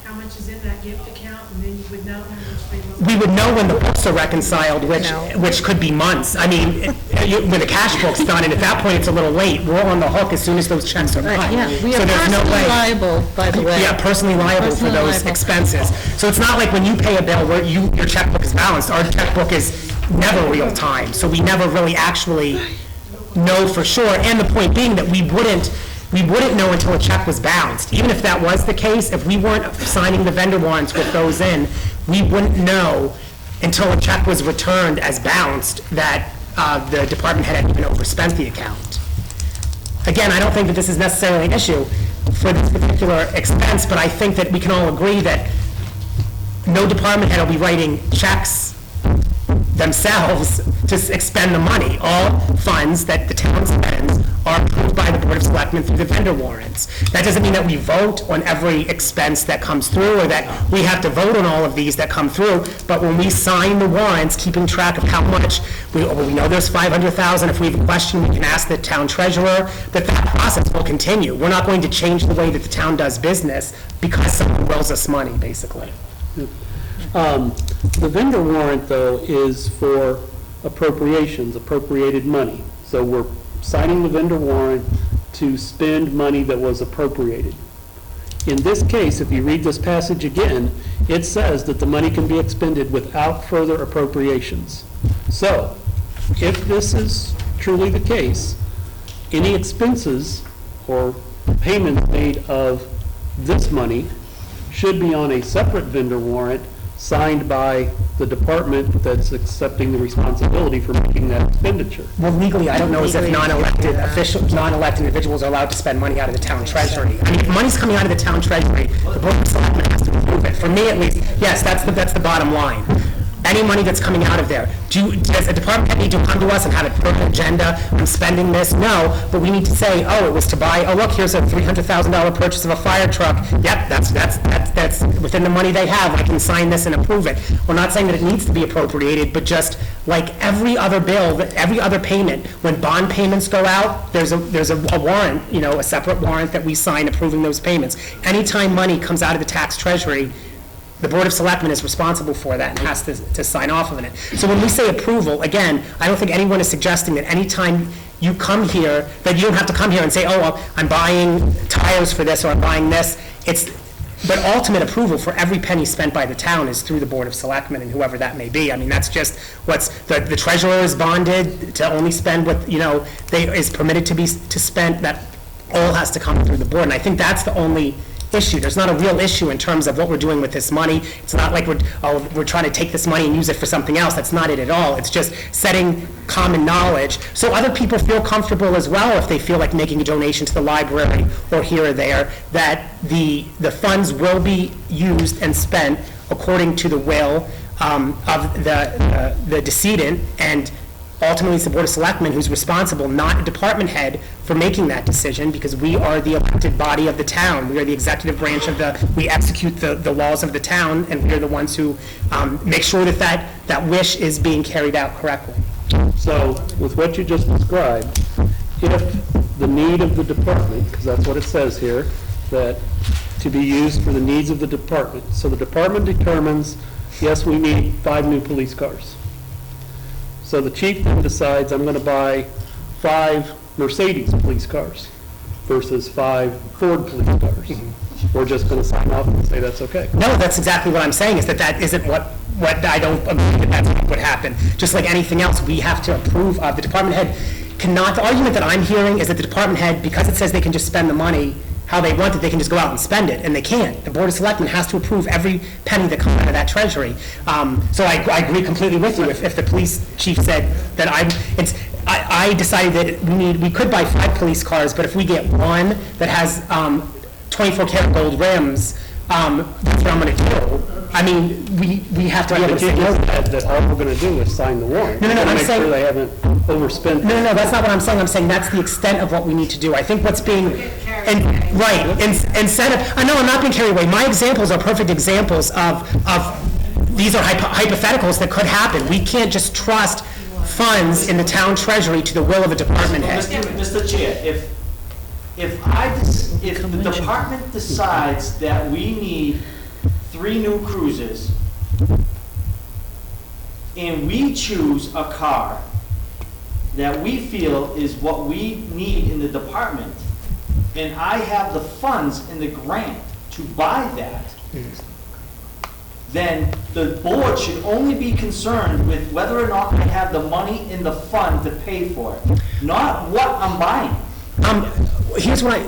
how much is in that gift account, and then you would know how much they look? We would know when the books are reconciled, which could be months. I mean, when the cash book's done, and at that point, it's a little late. We're on the hook as soon as those checks are cut. Yeah, we So are there's no personally way. liable, by the way. Yeah, personally liable for Personally those liable. expenses. So it's not like when you pay a bill where your checkbook is balanced. Our checkbook is never real time, so we never really actually know for sure. And the point being that we wouldn't know until a check was bounced. Even if that was the case, if we weren't signing the vendor warrants with those in, we wouldn't know until a check was returned as bounced that the department had even overspent the account. Again, I don't think that this is necessarily an issue for this particular expense, but I think that we can all agree that no department head will be writing checks themselves to expend the money. All funds that the town spends are approved by the Board of Selectmen through the vendor warrants. That doesn't mean that we vote on every expense that comes through, or that we have to vote on all of these that come through, but when we sign the warrants, keeping track of how much, we know there's $500,000, if we have a question, we can ask the town treasurer, that process will continue. We're not going to change the way that the town does business because someone wills us money, basically. The vendor warrant, though, is for appropriations, appropriated money. So we're signing the vendor warrant to spend money that was appropriated. In this case, if you read this passage again, it says that the money can be expended without further appropriations. So, if this is truly the case, any expenses or payments made of this money should be on a separate vendor warrant signed by the department that's accepting the responsibility for making that expenditure. Well, legally, I don't know as if non-elected officials, non-elected individuals are allowed to spend money out of the town treasury. I mean, if money's coming out of the town treasury, the Board of Selectmen has to approve it. For me, at least, yes, that's the bottom line. Any money that's coming out of there, does a department head need to come to us and have it put on an agenda, I'm spending this? No, but we need to say, oh, it was to buy, oh, look, here's a $300,000 purchase of a fire truck. Yep, that's within the money they have, I can sign this and approve it. We're not saying that it needs to be appropriated, but just like every other bill, every other payment, when bond payments go out, there's a warrant, a separate warrant that we sign approving those payments. Anytime money comes out of the tax treasury, the Board of Selectmen is responsible for that and has to sign off on it. So when we say approval, again, I don't think anyone is suggesting that anytime you come here, that you don't have to come here and say, oh, well, I'm buying tires for this or I'm buying this. But ultimate approval for every penny spent by the town is through the Board of Selectmen and whoever that may be. I mean, that's just the treasurer is bonded to only spend what, is permitted to spend. That all has to come through the board. And I think that's the only issue. There's not a real issue in terms of what we're doing with this money. It's not like we're trying to take this money and use it for something else. That's not it at all. It's just setting common knowledge so other people feel comfortable as well if they feel like making a donation to the library or here or there, that the funds will be used and spent according to the will of the decedent, and ultimately, it's the Board of Selectmen who's responsible, not a department head, for making that decision, because we are the elected body of the town. We are the executive branch we execute the laws of the town, and we are the ones who make sure that wish is being carried out correctly. So with what you just described, if the need of the department, because that's what it says here, that to be used for the needs of the department. So the department determines, yes, we need 5 new police cars. So the chief then decides, I'm going to buy 5 Mercedes police cars versus 5 Ford police cars. We're just going to sign off and say that's okay. No, that's exactly what I'm saying, is that isn't what I don't agree that that's what would happen. Just like anything else, we have to approve of. The department head cannot, the argument that I'm hearing is that the department head, because it says they can just spend the money how they want it, they can just go out and spend it, and they can't. The Board of Selectmen has to approve every penny that comes out of that treasury. So I agree completely with you. If the police chief said that I decided that we could buy 5 police cars, but if we get one that has 24 karat gold rims, that's what I'm going to do. I mean, we have to be able to say no. That all we're going to do is sign the warrant. No, I'm saying. Make sure they haven't overspent. No, that's not what I'm saying. I'm saying that's the extent of what we need to do. I think what's being, instead of, I know I'm not being carried away. My examples are perfect examples of these are hypotheticals that could happen. We can't just trust funds in the town treasury to the will of a department head. Mr. Chair, if the department decides that we need 3 new cruisers, and we choose a car that we feel is what we need in the department, and I have the funds in the grant to buy that, then the board should only be concerned with whether or not I have the money in the fund to pay for it, not what I'm buying. Here's what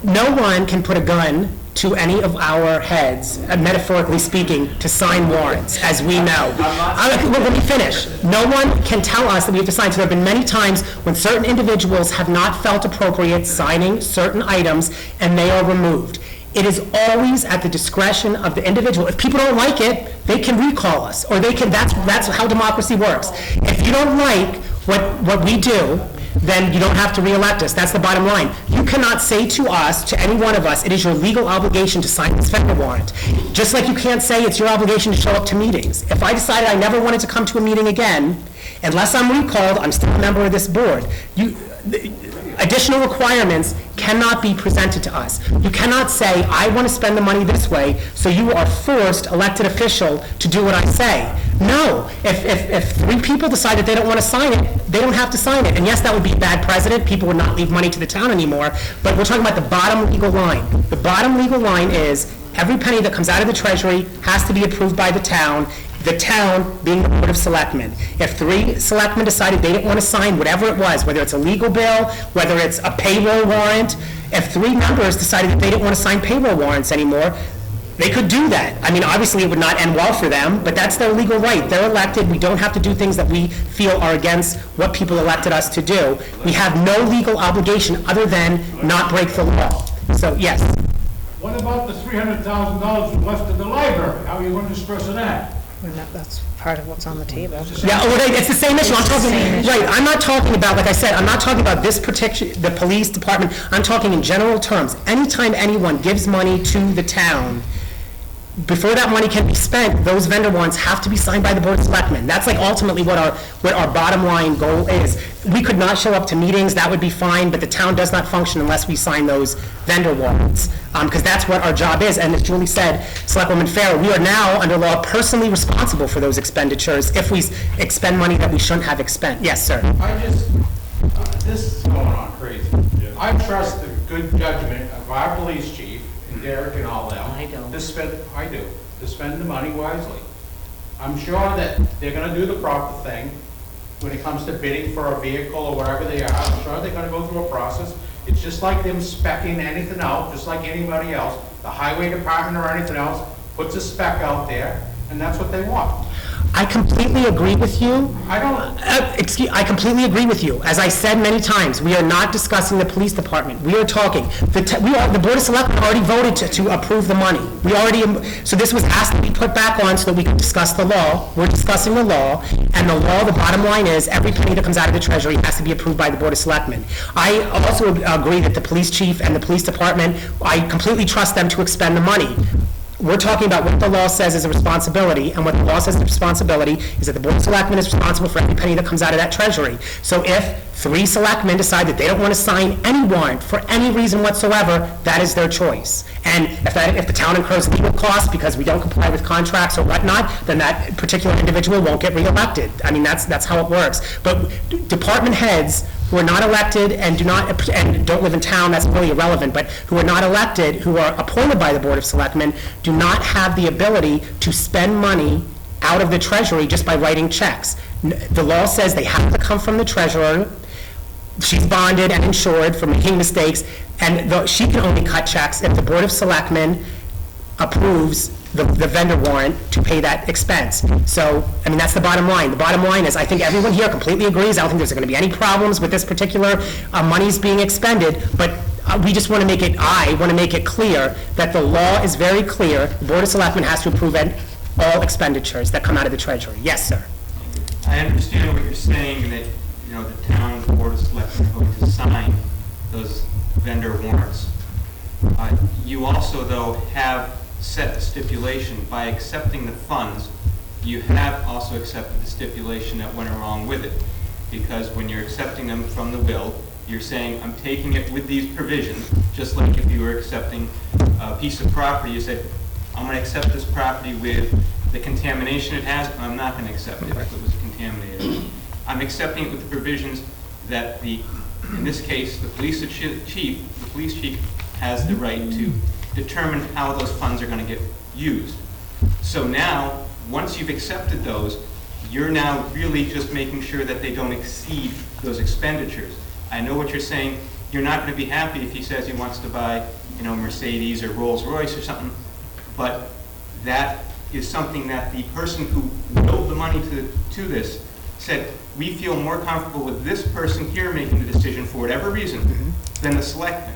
no one can put a gun to any of our heads, metaphorically speaking, to sign warrants, as we know. Let me finish. No one can tell us that we have to sign. So there have been many times when certain individuals have not felt appropriate signing certain items, and they are removed. It is always at the discretion of the individual. If people don't like it, they can recall us, or they can. That's how democracy works. If you don't like what we do, then you don't have to re-elect us. That's the bottom line. You cannot say to us, to any one of us, it is your legal obligation to sign this vendor warrant. Just like you can't say it's your obligation to show up to meetings. If I decided I never wanted to come to a meeting again, unless I'm recalled, I'm still a member of this board. Additional requirements cannot be presented to us. You cannot say, I want to spend the money this way, so you are forced, elected official, to do what I say. No. If 3 people decide that they don't want to sign it, they don't have to sign it. And yes, that would be a bad precedent. People would not leave money to the town anymore. But we're talking about the bottom legal line. The bottom legal line is every penny that comes out of the treasury has to be approved by the town being the Board of Selectmen. If 3 selectmen decided they didn't want to sign whatever it was, whether it's a legal bill, whether it's a payroll warrant, if 3 members decided that they didn't want to sign payroll warrants anymore, they could do that. I mean, obviously, it would not end well for them, but that's their legal right. They're elected. We don't have to do things that we feel are against what people elected us to do. We have no legal obligation other than not break the law. So, yes. What about the $300,000 left in the library? How are you going to dispose of that? That's part of what's on the table. Yeah, it's the same issue. I'm talking, right, I'm not talking about, like I said, I'm not talking about this particular, the police department. I'm talking in general terms. Anytime anyone gives money to the town, before that money can be spent, those vendor warrants have to be signed by the Board of Selectmen. That's like ultimately what our bottom line goal is. We could not show up to meetings, that would be fine, but the town does not function unless we sign those vendor warrants, because that's what our job is. And as Julie said, Selectwoman Farrow, we are now, under law, personally responsible for those expenditures if we expend money that we shouldn't have expended. Yes, sir. This is going on crazy. I trust the good judgment of our police chief, and Derek and all them. I don't. To spend the money wisely. I'm sure that they're gonna do the proper thing when it comes to bidding for a vehicle or whatever they are. I'm sure they're gonna go through a process. It's just like them speccing anything out, just like anybody else. The highway department or anything else puts a spec out there, and that's what they want. I completely agree with you. I completely agree with you. As I said many times, we are not discussing the police department. We are talking. The Board of Selectmen already voted to approve the money. So this was asked to be put back on so that we could discuss the law. We're discussing the law, and the law, the bottom line is, every penny that comes out of the treasury has to be approved by the Board of Selectmen. I also agree that the police chief and the police department, I completely trust them to expend the money. we're talking about what the law says is a responsibility, and what the law says is a responsibility is that the Board of Selectmen is responsible for every penny that comes out of that treasury. So if 3 selectmen decide that they don't want to sign any warrant for any reason whatsoever, that is their choice. And if the town incurs legal costs because we don't comply with contracts or whatnot, then that particular individual won't get reelected. I mean, that's how it works. But department heads who are not elected and don't live in town, that's really irrelevant, but who are not elected, who are appointed by the Board of Selectmen, do not have the ability to spend money out of the treasury just by writing checks. The law says they have to come from the treasurer. She's bonded and insured for making mistakes, and she can only cut checks if the Board of Selectmen approves the vendor warrant to pay that expense. So, I mean, that's the bottom line. The bottom line is, I think everyone here completely agrees. I don't think there's going to be any problems with this particular monies being expended, but we just want to make it clear that the law is very clear. The Board of Selectmen has to approve all expenditures that come out of the treasury. Yes, sir. I understand what you're saying, that, the town Board of Selectmen are going to sign those vendor warrants. You also, though, have set a stipulation. By accepting the funds, you have also accepted the stipulation that went along with it. Because when you're accepting them from the bill, you're saying, I'm taking it with these provisions, just like if you were accepting a piece of property, you said, I'm going to accept this property with the contamination it has, I'm not going to accept it if it was contaminated. I'm accepting it with the provisions that in this case, the police chief has the right to determine how those funds are going to get used. So now, once you've accepted those, you're now really just making sure that they don't exceed those expenditures. I know what you're saying. You're not going to be happy if he says he wants to buy, Mercedes or Rolls Royce or something, but that is something that the person who willed the money to this said, we feel more comfortable with this person here making the decision for whatever reason than the selectmen.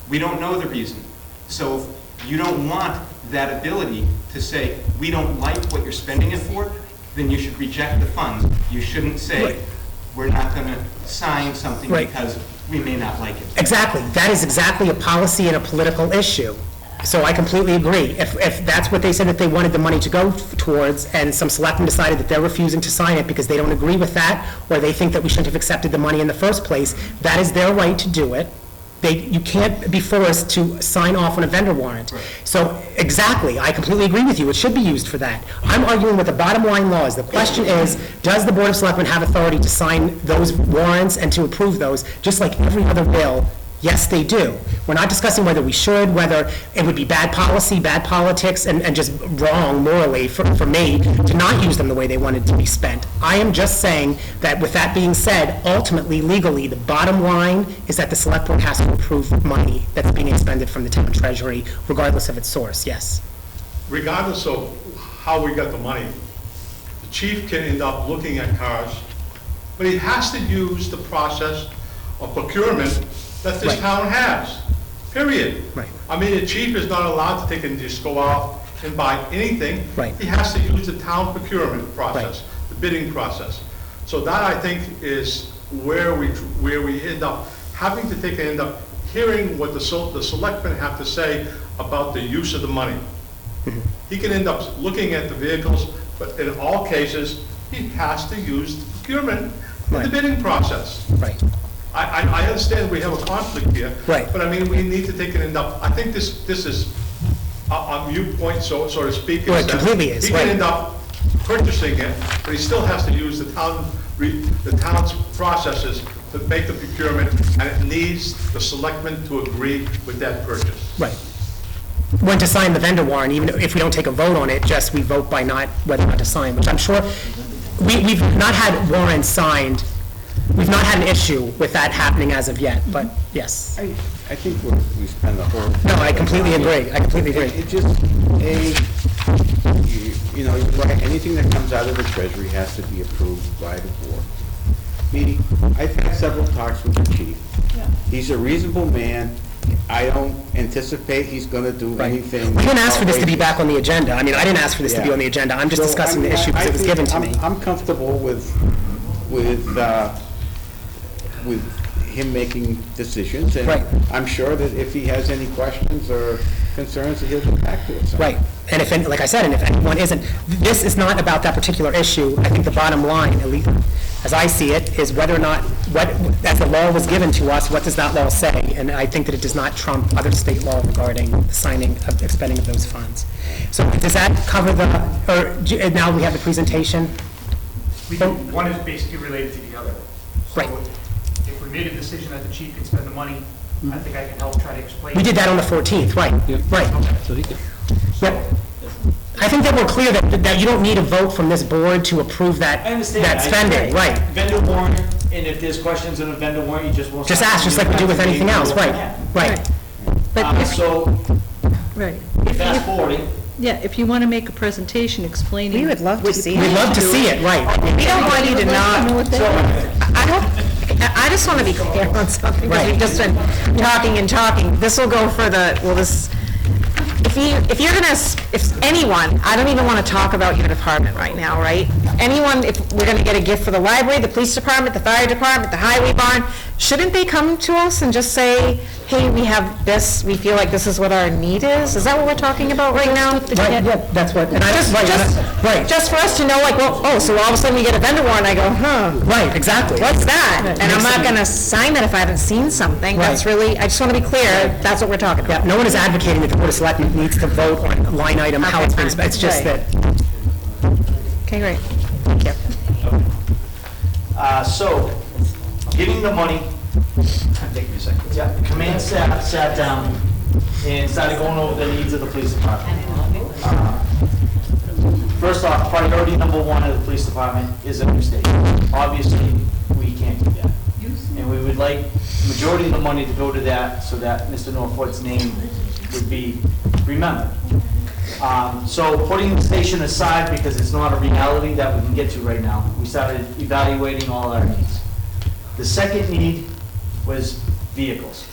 We don't know the reason. So if you don't want that ability to say, we don't like what you're spending it for, then you should reject the funds. You shouldn't say, we're not going to sign something because we may not like it. Exactly. That is exactly a policy and a political issue. So I completely agree. If that's what they said that they wanted the money to go towards, and some selectmen decided that they're refusing to sign it because they don't agree with that, or they think that we shouldn't have accepted the money in the first place, that is their right to do it. You can't be forced to sign off on a vendor warrant. So, exactly, I completely agree with you. It should be used for that. I'm arguing what the bottom line law is. The question is, does the Board of Selectmen have authority to sign those warrants and to approve those, just like every other bill? Yes, they do. We're not discussing whether we should, whether it would be bad policy, bad politics, and just wrong morally for me to not use them the way they wanted to be spent. I am just saying that with that being said, ultimately, legally, the bottom line is that the Select Board has to approve money that's being expended from the town treasury, regardless of its source, yes. Regardless of how we got the money, the chief can end up looking at cars, but he has to use the process of procurement that this town has, period. Right. I mean, the chief is not allowed to take and just go out and buy anything. Right. He has to use the town procurement process, the bidding process. So that, I think, is where we end up having to take and end up hearing what the selectmen have to say about the use of the money. He can end up looking at the vehicles, but in all cases, he has to use the procurement and the bidding process. Right. I understand we have a conflict here. Right. But I mean, we need to take it end up. I think this is a mute point, so to speak. Well, it completely is, He right. can end up purchasing it, but he still has to use the town's processes to make the procurement, and it needs the selectmen to agree with that purchase. Right. When to sign the vendor warrant, even if we don't take a vote on it, just we vote by whether or not to sign, which I'm sure, we've not had warrants signed. We've not had an issue with that happening as of yet, but yes. I think we spend the whole... No, I completely agree. I completely agree. It just, you're right, anything that comes out of the treasury has to be approved by the board. I've had several talks with the chief. He's a reasonable man. I don't anticipate he's going to do anything. We didn't ask for this to be back on the agenda. I mean, I didn't ask for this to be on the agenda. I'm just discussing the issue because it was given to me. I'm comfortable with him making decisions. Right. And I'm sure that if he has any questions or concerns, that he'll get back to us. Right, and if, like I said, and if anyone isn't, this is not about that particular issue. I think the bottom line, at least as I see it, is whether or not, as the law was given to us, what does that law say? And I think that it does not trump other state law regarding the signing of, expending of those funds. So does that cover the, now we have the presentation? One is basically related to the other. Right. So if we made a decision that the chief can spend the money, I think I can help try to explain. We did that on the 14th, right, right. Yep. I think that we're clear that you don't need a vote from this board to approve that, I understand that spending, right. Vendor warrant, and if there's questions on a vendor warrant, you just won't. Just ask, just like we do with anything else, right, right. But if, So, right. fast forwarding, Yeah, if you want to make a presentation explaining. We would love to what you see plan We'd love to see it, right. We don't want you to not, I just want to be clear on something, because we've just been talking and talking. This will go for the, well, this, if you're gonna, if anyone, I don't even want to talk about your department right now, right? Anyone, if we're gonna get a gift for the library, the police department, the fire department, the highway barn, shouldn't they come to us and just say, hey, we have this, we feel like this is what our need is? Is that what we're talking about right now? Right, yeah, that's what, and I just, right, Just for us to know, like, well, oh, so all of a sudden we get a vendor warrant, I go, right, exactly. what's that? And I'm not gonna sign that if I haven't seen something. That's really, I just want to be clear, that's what we're talking about. Yeah, no one is advocating that the Board of Selectmen needs to vote on a line item, how it's been spent. It's just Right. that, Okay, great. Thank you. so, getting the money, take me a second. Yeah, the command staff sat down and started going over the needs of the police department. First off, priority number one of the police department is a new station. Obviously, we can't do that. And we would like the majority of the money to go to that so that Mr. Norfoot's name would be remembered. So putting the station aside, because it's not a reality that we can get to right now, we started evaluating all our needs. The second need was vehicles.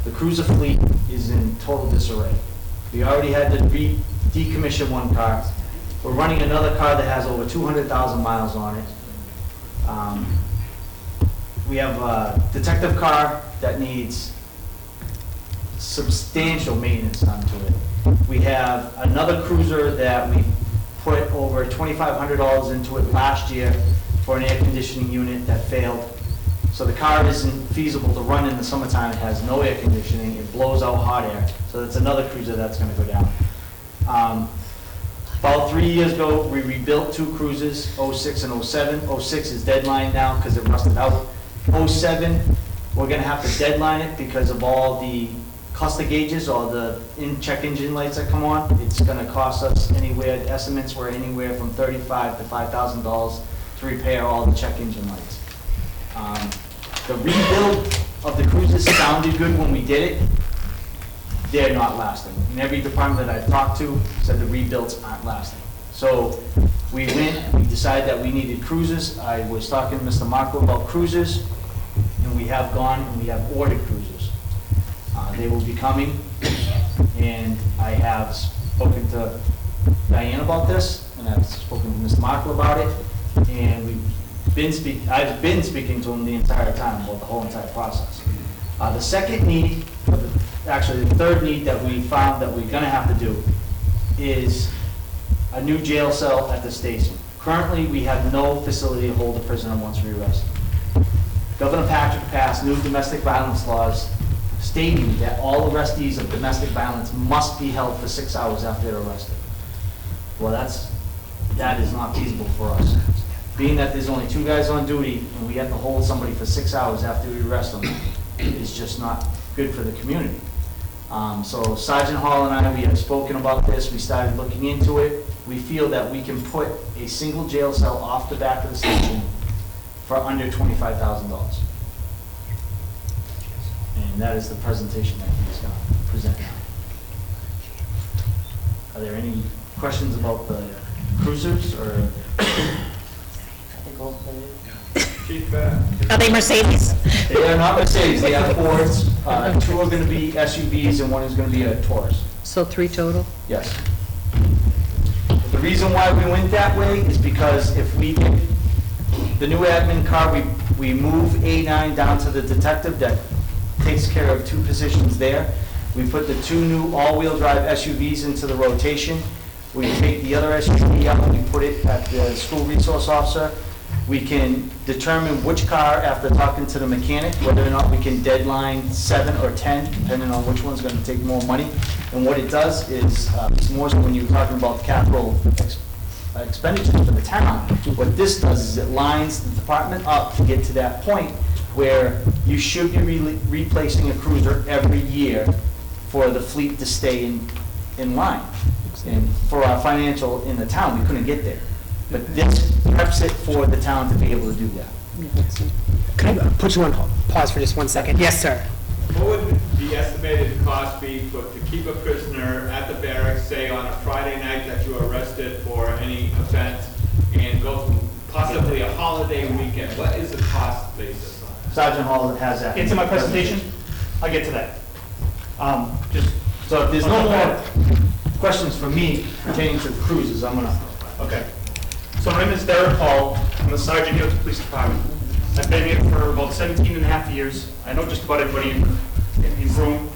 The cruiser fleet is in total disarray. We already had to decommission one car. We're running another car that has over 200,000 miles on it. We have a detective car that needs substantial maintenance done to it. We have another cruiser that we put over $2,500 into it last year for an air conditioning unit that failed. So the car isn't feasible to run in the summertime. It has no air conditioning. It blows out hot air. So that's another cruiser that's going to go down. About 3 years ago, we rebuilt two cruisers, 06 and 07. 06 is deadline now because it rusted out. 07, we're going to have to deadline it because of all the cluster gauges or the check engine lights that come on. It's going to cost us anywhere, estimates were anywhere from $35,000 to $5,000 to repair all the check engine lights. The rebuild of the cruisers sounded good when we did it. They're not lasting. And every department that I've talked to said the rebuilds aren't lasting. So we decided that we needed cruisers. I was talking to Mr. Marco about cruisers, and we have gone and we have ordered cruisers. They will be coming, and I have spoken to Diane about this, and I've spoken to Mr. Marco about it, and I've been speaking to him the entire time about the whole entire process. The second need, actually the third need that we found that we're gonna have to do is a new jail cell at the station. Currently, we have no facility to hold a prisoner once we arrest him. Governor Patrick passed new domestic violence laws stating that all arrestees of domestic violence must be held for 6 hours after they're arrested. Well, that is not feasible for us. Being that there's only 2 guys on duty and we have to hold somebody for 6 hours after we arrest them, is just not good for the community. So Sergeant Hall and I, we have spoken about this. We started looking into it. We feel that we can put a single jail cell off the back of the station for under $25,000. And that is the presentation that he's going to present now. Are there any questions about the cruisers or? Are they Mercedes? They are not Mercedes, they are Fords. 2 are going to be SUVs and 1 is going to be a Taurus. So 3 total? Yes. The reason why we went that way is because if we get the new admin car, we We move A9 down to the detective that takes care of 2 positions there. We put the 2 new all-wheel drive SUVs into the rotation. We take the other SUV out and we put it at the school resource officer. We can determine which car, after talking to the mechanic, whether or not we can deadline 7 or 10, depending on which one's gonna take more money. And what it does is, it's more so when you're talking about capital expenditures for the town, what this does is it lines the department up to get to that point where you should be replacing a cruiser every year for the fleet to stay in line. And for our financial in the town, we couldn't get there. But this preps it for the town to be able to do that. Can I put you on pause for just 1 second? Yes, sir. What would the estimated cost be to keep a prisoner at the barracks, say on a Friday night that you are arrested for any offense, and go through possibly a holiday weekend? What is the cost basis on that? Sergeant Hall has that. It's in my presentation. I'll get to that. So if there's no more questions for me pertaining to the cruises, I'm gonna. Okay. So my name is Derek Hall. I'm a sergeant here at the police department. I've been here for about 17 and a half years. I know just about everybody in the room.